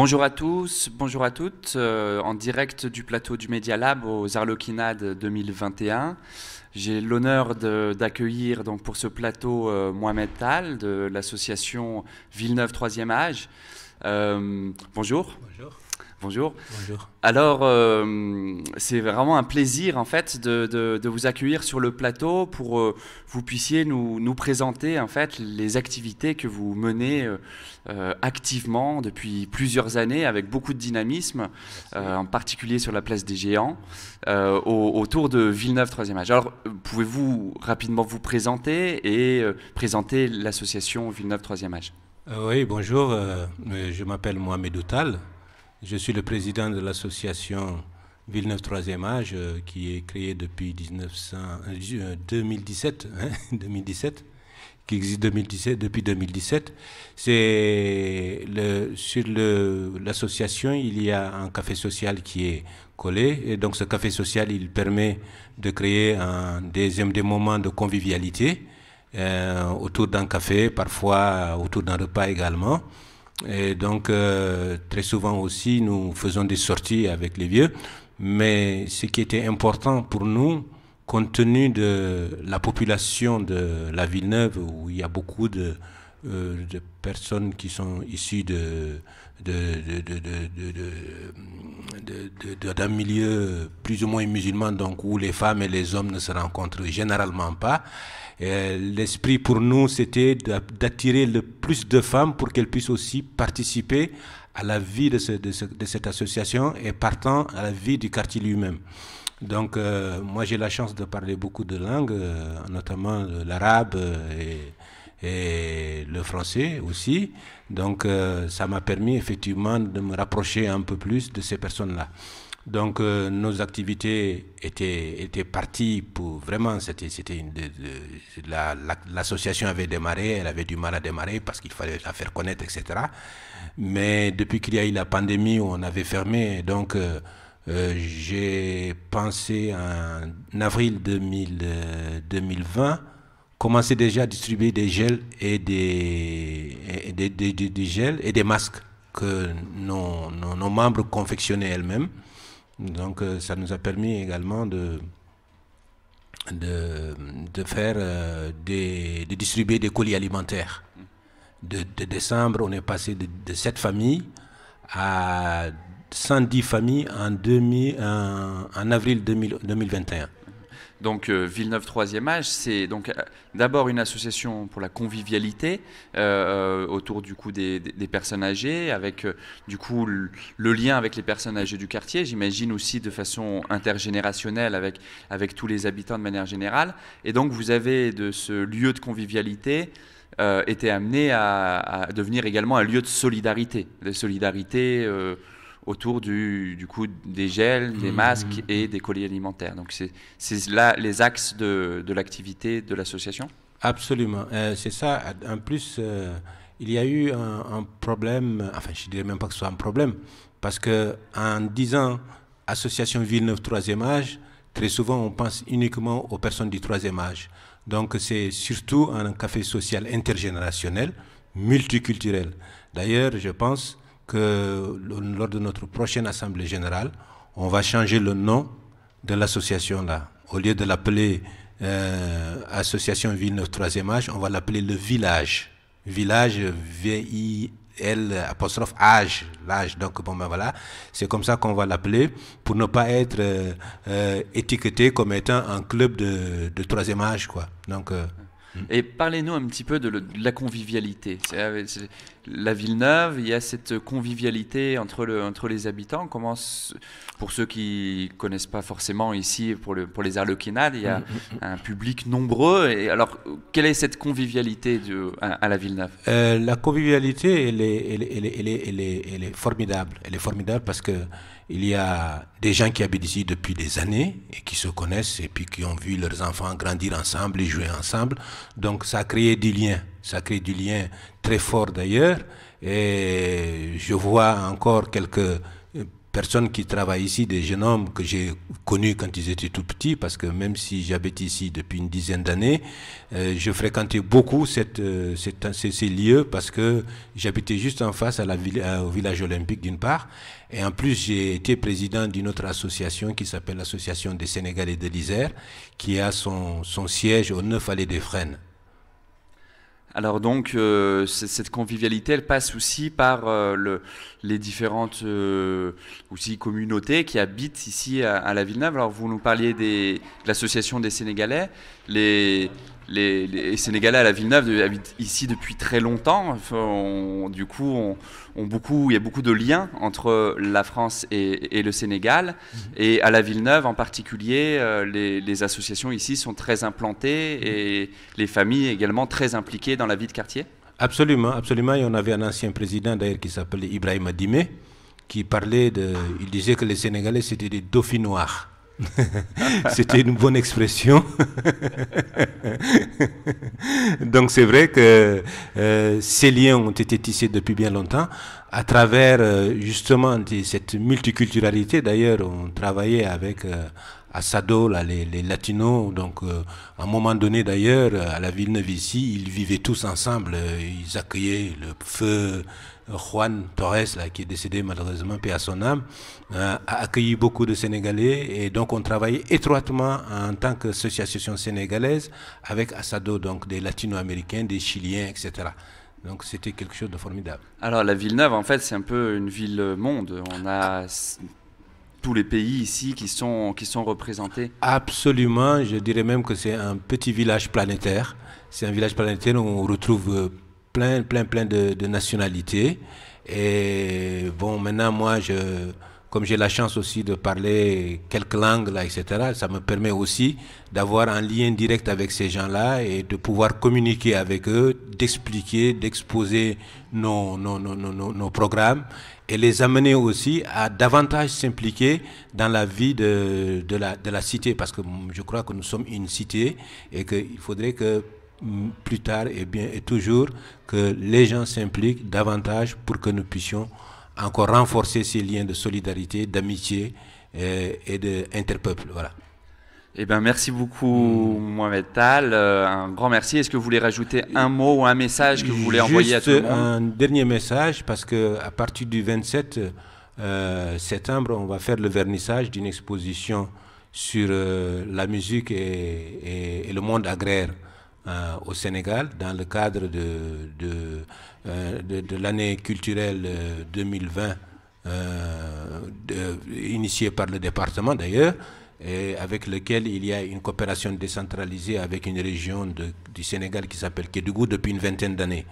Bonjour à tous, bonjour à toutes, en direct du plateau du Media Lab aux Arlequinades 2021. J'ai l'honneur d'accueillir donc pour ce plateau Mohamed Tal de l'association Villeneuve Troisième Âge. Bonjour. Bonjour. Bonjour. Bonjour. Alors, c'est vraiment un plaisir en fait de vous accueillir sur le plateau pour vous puissiez nous présenter en fait les activités que vous menez activement depuis plusieurs années avec beaucoup de dynamisme, en particulier sur la place des Géants, autour de Villeneuve Troisième Âge. Alors, pouvez-vous rapidement vous présenter et présenter l'association Villeneuve Troisième Âge? Oui, bonjour. Je m'appelle Mohamed Tal. Je suis le président de l'association Villeneuve Troisième Âge qui est créée depuis 2017, hein, 2017, qui existe depuis 2017. Sur l'association, il y a un café social qui est collé. Et donc ce café social, il permet de créer des moments de convivialité autour d'un café, parfois autour d'un repas également. Et donc, très souvent aussi, nous faisons des sorties avec les vieux. Mais ce qui était important pour nous, compte tenu de la population de la Villeneuve, où il y a beaucoup de personnes qui sont issues d'un milieu plus ou moins musulman, donc où les femmes et les hommes ne se rencontrent généralement pas. L'esprit pour nous, c'était d'attirer le plus de femmes pour qu'elles puissent aussi participer à la vie de cette association et partant à la vie du quartier lui-même. Donc, moi, j'ai la chance de parler beaucoup de langues, notamment l'arabe et le français aussi. Donc, ça m'a permis effectivement de me rapprocher un peu plus de ces personnes-là. Donc nos activités étaient parties pour vraiment, l'association avait démarré, elle avait du mal à démarrer parce qu'il fallait la faire connaître, etc. Mais depuis qu'il y a eu la pandémie, on avait fermé, donc j'ai pensé en avril 2020 commencer déjà à distribuer des gels et des gels et des masques que nos membres confectionnaient elles-mêmes. Donc ça nous a permis également de faire de distribuer des colis alimentaires. De décembre, on est passé de 7 familles à 110 familles en avril 2021. Donc Villeneuve Troisième Âge, c'est donc d'abord une association pour la convivialité autour du coup des personnes âgées, avec du coup le lien avec les personnes âgées du quartier, j'imagine aussi de façon intergénérationnelle avec tous les habitants de manière générale. Et donc vous avez de ce lieu de convivialité été amené à devenir également un lieu de solidarité, autour du coup des gels, des masques et des colis alimentaires. Donc c'est là les axes de l'activité de l'association? Absolument, c'est ça. En plus, il y a eu un problème, enfin je ne dirais même pas que ce soit un problème, parce qu'en disant association Villeneuve Troisième Âge, très souvent on pense uniquement aux personnes du troisième âge. Donc c'est surtout un café social intergénérationnel, multiculturel. D'ailleurs, je pense que lors de notre prochaine assemblée générale, on va changer le nom de l'association là. Au lieu de l'appeler Association Villeneuve Troisième Âge, on va l'appeler le Village. Village, V-I-L âge, l'âge. Donc bon ben voilà, c'est comme ça qu'on va l'appeler pour ne pas être étiqueté comme étant un club de troisième âge, quoi. Donc et parlez-nous un petit peu de la convivialité. C'est la Villeneuve, il y a cette convivialité entre les habitants. Pour ceux qui ne connaissent pas forcément ici, pour les Arlequinades, il y a un public nombreux. Et alors, quelle est cette convivialité à la Villeneuve? La convivialité, elle est formidable. Elle est formidable parce que il y a des gens qui habitent ici depuis des années et qui se connaissent et puis qui ont vu leurs enfants grandir ensemble et jouer ensemble. Donc ça a créé du lien. Ça crée du lien très fort d'ailleurs. Et je vois encore quelques personnes qui travaillent ici, des jeunes hommes que j'ai connus quand ils étaient tout petits, parce que même si j'habite ici depuis une dizaine d'années, je fréquentais beaucoup ces lieux parce que j'habitais juste en face au village olympique d'une part, et en plus j'ai été président d'une autre association qui s'appelle l'Association des Sénégalais de l'Isère, qui a son siège au 9 allées des Fresnes. Alors donc, cette convivialité, elle passe aussi par les différentes aussi communautés qui habitent ici à la Villeneuve. Alors vous nous parliez de l'association des Sénégalais. Les Sénégalais à la Villeneuve habitent ici depuis très longtemps. Enfin, du coup, il y a beaucoup de liens entre la France et le Sénégal. Et à la Villeneuve en particulier, les associations ici sont très implantées et les familles également très impliquées dans la vie de quartier. Absolument, absolument. Et on avait un ancien président d'ailleurs qui s'appelait Ibrahima Dimé, qui il disait que les Sénégalais c'était des dauphinoirs. C'était une bonne expression. Donc c'est vrai que ces liens ont été tissés depuis bien longtemps à travers justement cette multiculturalité. D'ailleurs, on travaillait avec Assado, là, les latinos. Donc à un moment donné d'ailleurs, à la Villeneuve ici, ils vivaient tous ensemble. Ils accueillaient le feu Juan Torres, là, qui est décédé malheureusement, paix à son âme, a accueilli beaucoup de Sénégalais, et donc on travaillait étroitement en tant qu'association sénégalaise avec Assado, donc des latino-américains, des chiliens, etc. Donc c'était quelque chose de formidable. Alors la Villeneuve, en fait, c'est un peu une ville-monde. On a tous les pays ici qui sont représentés. Absolument, je dirais même que c'est un petit village planétaire. C'est un village planétaire où on retrouve plein de nationalités. Et bon, maintenant, moi, comme j'ai la chance aussi de parler quelques langues, là, etc., ça me permet aussi d'avoir un lien direct avec ces gens-là et de pouvoir communiquer avec eux, d'expliquer, d'exposer nos programmes et les amener aussi à davantage s'impliquer dans la vie de la cité. Parce que je crois que nous sommes une cité et qu'il faudrait que plus tard et toujours que les gens s'impliquent davantage pour que nous puissions encore renforcer ces liens de solidarité, d'amitié et d'interpeuple. Voilà. Eh ben, merci beaucoup, Mohamed Tall. Un grand merci. Est-ce que vous voulez rajouter un mot ou un message que vous voulez envoyer à tout le monde? Un dernier message, parce qu'à partir du 27 septembre, on va faire le vernissage d'une exposition sur la musique et le monde agraire au Sénégal, dans le cadre de l'année culturelle 2020, initiée par le département d'ailleurs, et avec lequel il y a une coopération décentralisée avec une région du Sénégal qui s'appelle Kédougou depuis une vingtaine d'années.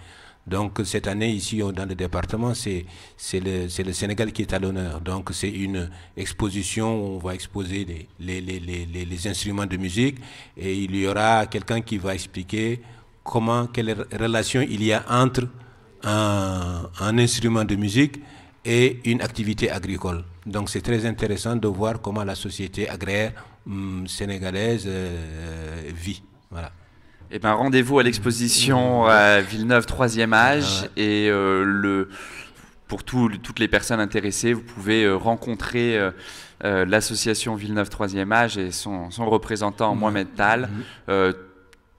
Donc cette année ici dans le département, c'est le Sénégal qui est à l'honneur. Donc c'est une exposition où on va exposer les instruments de musique, et il y aura quelqu'un qui va expliquer quelle relation il y a entre un instrument de musique et une activité agricole. Donc c'est très intéressant de voir comment la société agraire sénégalaise vit. Voilà. Eh ben, rendez-vous à l'exposition Villeneuve 3e âge, et pour toutes les personnes intéressées, vous pouvez rencontrer l'association Villeneuve 3e âge et son représentant Mohamed Tall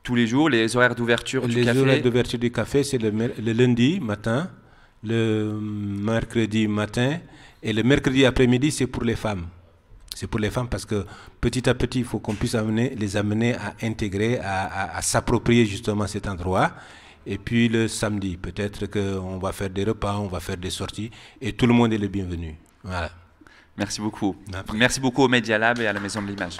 tous les jours. Les horaires d'ouverture du café? Les horaires d'ouverture du café, c'est le lundi matin, le mercredi matin, et le mercredi après-midi, c'est pour les femmes. C'est pour les femmes parce que petit à petit, il faut qu'on puisse les amener à intégrer, à s'approprier justement cet endroit. Et puis le samedi, peut-être qu'on va faire des repas, on va faire des sorties, et tout le monde est le bienvenu. Voilà. Merci beaucoup. Merci beaucoup au Media Lab et à la Maison de l'Image.